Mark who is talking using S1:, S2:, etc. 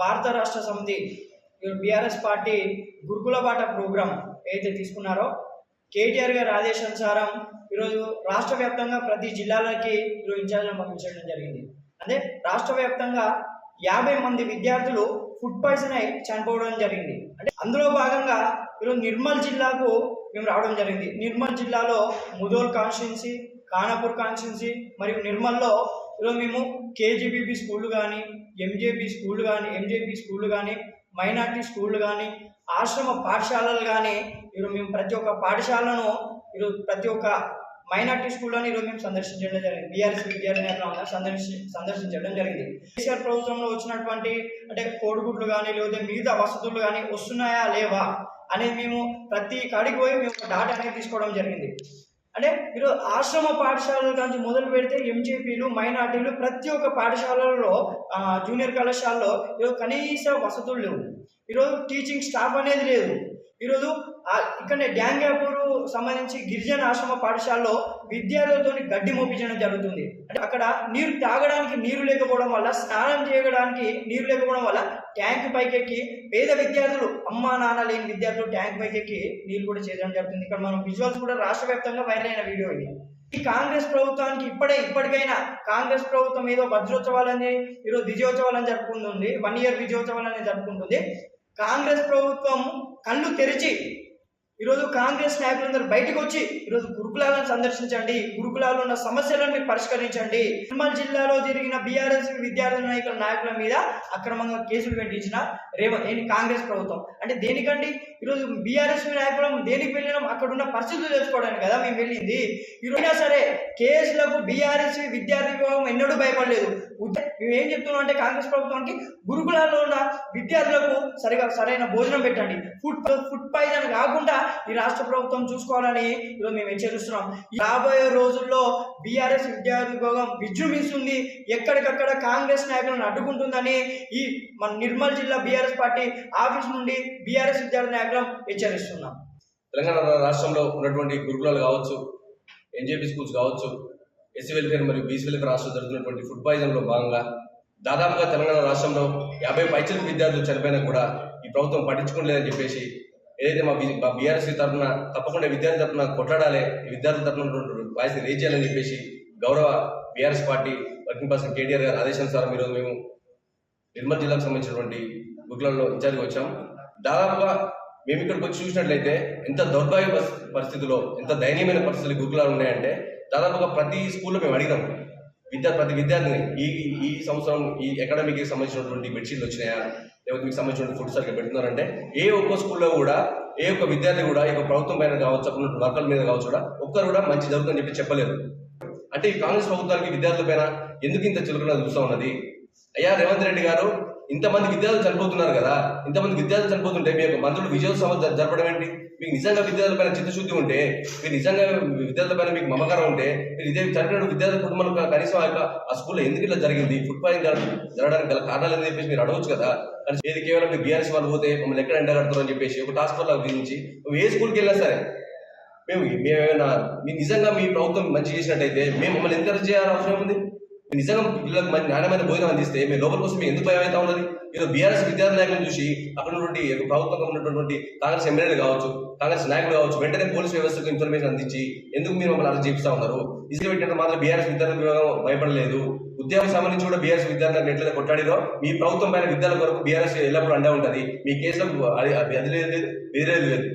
S1: భారత రాష్ట్ర సమితి బీఆర్ఎస్ పార్టీ గురుకుల బాట ప్రోగ్రాం ఏదైతే తీసుకున్నారో కేటీఆర్ గారి ఆదేశానుసారం ఈరోజు రాష్ట్ర వ్యాప్తంగా ప్రతి జిల్లాలకి ఈరోజు ఇన్ఛార్జ్లను పంపించడం జరిగింది. అంటే రాష్ట్ర వ్యాప్తంగా 50 మంది విద్యార్థులు ఫుడ్ పాయిజన్ అయి చనిపోవడం జరిగింది. అంటే అందులో భాగంగా ఈరోజు నిర్మల్ జిల్లాకు మేము రావడం జరిగింది. నిర్మల్ జిల్లాలో ముదోల్ కాన్స్టిట్యున్సీ, ఖానాపూర్ కాన్స్టిట్యున్సీ మరియు నిర్మల్లో ఈరోజు మేము కేజీబీబీ స్కూళ్ళు కానీ, ఎంజేపీ స్కూళ్ళు కానీ, మైనార్టీ స్కూళ్ళు కానీ, ఆశ్రమ పాఠశాలలు కానీ ఈరోజు మేము ప్రతి ఒక్క పాఠశాలను ఈరోజు ప్రతి ఒక్క మైనార్టీ స్కూళ్ళని ఈరోజు మేము సందర్శించడం జరిగింది. బీఆర్ఎస్ విద్యార్థి సందర్శించడం జరిగింది. కేసీఆర్ ప్రభుత్వంలో వచ్చినటువంటి అంటే కోడిగుడ్లు కానీ లేకపోతే మిగతా వసతులు కానీ వస్తున్నాయా లేవా అనేది మేము ప్రతి కాడికి పోయి మేము డాటా అనేది తీసుకోవడం జరిగింది. అంటే ఈరోజు ఆశ్రమ పాఠశాలల నుంచి మొదలు పెడితే ఎంజేపీలు, మైనార్టీలు ప్రతి ఒక్క పాఠశాలలో జూనియర్ కళాశాలలో ఈరోజు కనీస వసతులు లేవు. ఈరోజు టీచింగ్ స్టాఫ్ అనేది లేదు. ఈరోజు ఇక్కడనే డ్యాంగ్యాపూర్ సంబంధించి గిరిజన ఆశ్రమ పాఠశాలలో విద్యార్థులతో గడ్డి మోపించడం జరుగుతుంది. అంటే అక్కడ నీరు తాగడానికి నీరు లేకపోవడం వల్ల, స్నానం చేయడానికి నీరు లేకపోవడం వల్ల ట్యాంక్ పైకెక్కి పేద విద్యార్థులు, అమ్మా నాన్న లేని విద్యార్థులు ట్యాంక్ పైకెక్కి నీరు కూడా చేయడం జరుగుతుంది. ఇక్కడ మనం విజువల్స్ కూడా రాష్ట్ర వ్యాప్తంగా వైరల్ అయిన వీడియో ఇది. ఈ కాంగ్రెస్ ప్రభుత్వానికి ఇప్పటికైనా కాంగ్రెస్ ప్రభుత్వం ఏదో వజ్రోత్సవాలని ఈరోజు విజయోత్సవాలని జరుపుకుంటుంది, 1 year విజయోత్సవాలని జరుపుకుంటుంది. కాంగ్రెస్ ప్రభుత్వం కళ్ళు తెరిచి ఈరోజు కాంగ్రెస్ నాయకులందరూ బయటకు వచ్చి ఈరోజు గురుకులాలను సందర్శించండి, గురుకులాల్లో ఉన్న సమస్యలను మీరు పరిష్కరించండి. నిర్మల్ జిల్లాలో జరిగిన బీఆర్ఎస్ విద్యార్థి నాయకుల మీద అక్రమంగా కేసులు పెట్టించిన కాంగ్రెస్ ప్రభుత్వం. అంటే దేనికండి? ఈరోజు బీఆర్ఎస్ నాయకులం దేనికి వెళ్ళినాం? అక్కడ ఉన్న పరిస్థితులు తెలుసుకోవడానికి కదా మేము వెళ్ళింది. ఈరోజైనా సరే కేసులకు బీఆర్ఎస్ విద్యార్థి విభాగం ఎన్నడూ భయపడలేదు. మేము ఏం చెప్తున్నాం అంటే కాంగ్రెస్ ప్రభుత్వానికి గురుకులాల్లో ఉన్న విద్యార్థులకు సరైన భోజనం పెట్టండి, ఫుడ్ పాయిజన్ కాకుండా ఈ రాష్ట్ర ప్రభుత్వం చూసుకోవాలని ఈరోజు మేము హెచ్చరిస్తున్నాం. రాబోయే రోజుల్లో బీఆర్ఎస్ విద్యార్థి విభాగం విజృంభిస్తుంది, ఎక్కడికక్కడ కాంగ్రెస్ నాయకులను అడ్డుకుంటుందని ఈ మన నిర్మల్ జిల్లా బీఆర్ఎస్ పార్టీ ఆఫీస్ నుండి బీఆర్ఎస్ విద్యార్థి నాయకులను హెచ్చరిస్తున్నాం.
S2: తెలంగాణ రాష్ట్రంలో ఉన్నటువంటి గురుకులాలు కావచ్చు, ఎన్జేపీ స్కూల్స్ కావచ్చు, ఎస్సీ వెల్ఫేర్ మరియు బీసీ వెల్ఫేర్ రాష్ట్రంలో జరుగుతున్నటువంటి ఫుడ్ పాయిజన్లో భాగంగా దాదాపుగా తెలంగాణ రాష్ట్రంలో 50 పైచలకు విద్యార్థులు చనిపోయినా కూడా ఈ ప్రభుత్వం పట్టించుకోలేదని చెప్పేసి ఏదైతే మా బీఆర్ఎస్ తరఫున తప్పకుండా విద్యార్థి తరఫున కొట్లాడాలి, విద్యార్థుల తరఫున వాయిస్ని రేజ్ చేయాలని చెప్పేసి గౌరవ BRS party working person KTR గారి ఆదేశానుసారం ఈరోజు మేము నిర్మల్ జిల్లాకు సంబంధించినటువంటి గురుకులాల్లో ఇన్ఛార్జ్గా వచ్చాం. దాదాపుగా మేము ఇక్కడికి వచ్చి చూసినట్లయితే ఎంత దౌర్భాగ్య పరిస్థితుల్లో, ఎంత దయనీయమైన పరిస్థితులు గురుకులాలు ఉన్నాయంటే దాదాపుగా ప్రతి స్కూల్లో మేము అడిగినాం ప్రతి విద్యార్థిని ఈ సంవత్సరం ఈ అకాడమీకి సంబంధించినటువంటి బెడ్షీట్లు వచ్చినాయా, లేకపోతే మీకు సంబంధించిన ఫుడ్ సరిగ్గా పెడుతున్నారంటే ఏ ఒక్క స్కూల్లో కూడా ఏ ఒక్క విద్యార్థి కూడా ఈ ప్రభుత్వం పైన కావచ్చు, అక్కడ వర్కర్ల మీద కావచ్చు కూడా ఒక్కరు కూడా మంచి జరుగుతుందని చెప్పలేదు. అంటే ఈ కాంగ్రెస్ ప్రభుత్వానికి విద్యార్థుల పైన ఎందుకు ఇంత చులకన చూస్తూ ఉన్నది? అయ్యా రేవంత్ రెడ్డి గారు, ఇంతమంది విద్యార్థులు చనిపోతున్నారు కదా, ఇంతమంది విద్యార్థులు చనిపోతుంటే మీ యొక్క మంత్రులు విజయోత్సవం జరపడం ఏంటి? మీకు నిజంగా విద్యార్థుల పైన చిత్తశుద్ధి ఉంటే, మీరు నిజంగా విద్యార్థుల పైన మీకు మమకారం ఉంటే, మీరు ఇదే చనిపోయిన విద్యార్థుల కుటుంబాలకు కనీసం ఆ స్కూల్లో ఎందుకు ఇట్లా జరిగింది, ఫుడ్ పాయిజన్ జరగడానికి గల కారణాలు అని చెప్పేసి మీరు అడగచ్చు కదా. ఏది కేవలం మీరు బీఆర్ఎస్ వాళ్ళు పోతే మమ్మల్ని ఎక్కడ ఎండగడతారు అని చెప్పేసి ఒక టాస్క్ ఫోర్స్ గురించి నువ్వు ఏ స్కూల్కి వెళ్ళినా సరే మేమేమైనా మీరు నిజంగా మీ ప్రభుత్వం మంచి చేసినట్టయితే మేము మమ్మల్ని ఎంకరేజ్ చేయాల్సిన అవసరం ఉంది. నిజంగా పిల్లలకు మంచి నాణ్యమైన భోజనం అందిస్తే మీ లోపల కోసం మీకు ఎందుకు భయం అవుతా ఉన్నది? ఈరోజు బీఆర్ఎస్ విద్యార్థి నాయకులను చూసి అక్కడ ఉన్నటువంటి ప్రభుత్వంలో ఉన్నటువంటి కాంగ్రెస్ ఎమ్మెల్యేలు కావచ్చు, కాంగ్రెస్ నాయకులు కావచ్చు, వెంటనే పోలీస్ వ్యవస్థకు ఇన్ఫర్మేషన్ అందించి ఎందుకు మీరు మమ్మల్ని అరెస్ట్ చేపిస్తా ఉన్నారు? ఇసుక పెట్టినట్టు మాత్రం బీఆర్ఎస్ విద్యార్థి విభాగం భయపడలేదు. ఉద్యోగం సంబంధించి కూడా బీఆర్ఎస్ విద్యార్థులకు ఎట్లయితే కొట్టాడిరో మీ ప్రభుత్వం పైన విద్యార్థుల వరకు బీఆర్ఎస్ ఎల్లప్పుడూ అండే ఉంటుంది. మీ కేసులకు అది లేదు, ఎదిరేది లేదు.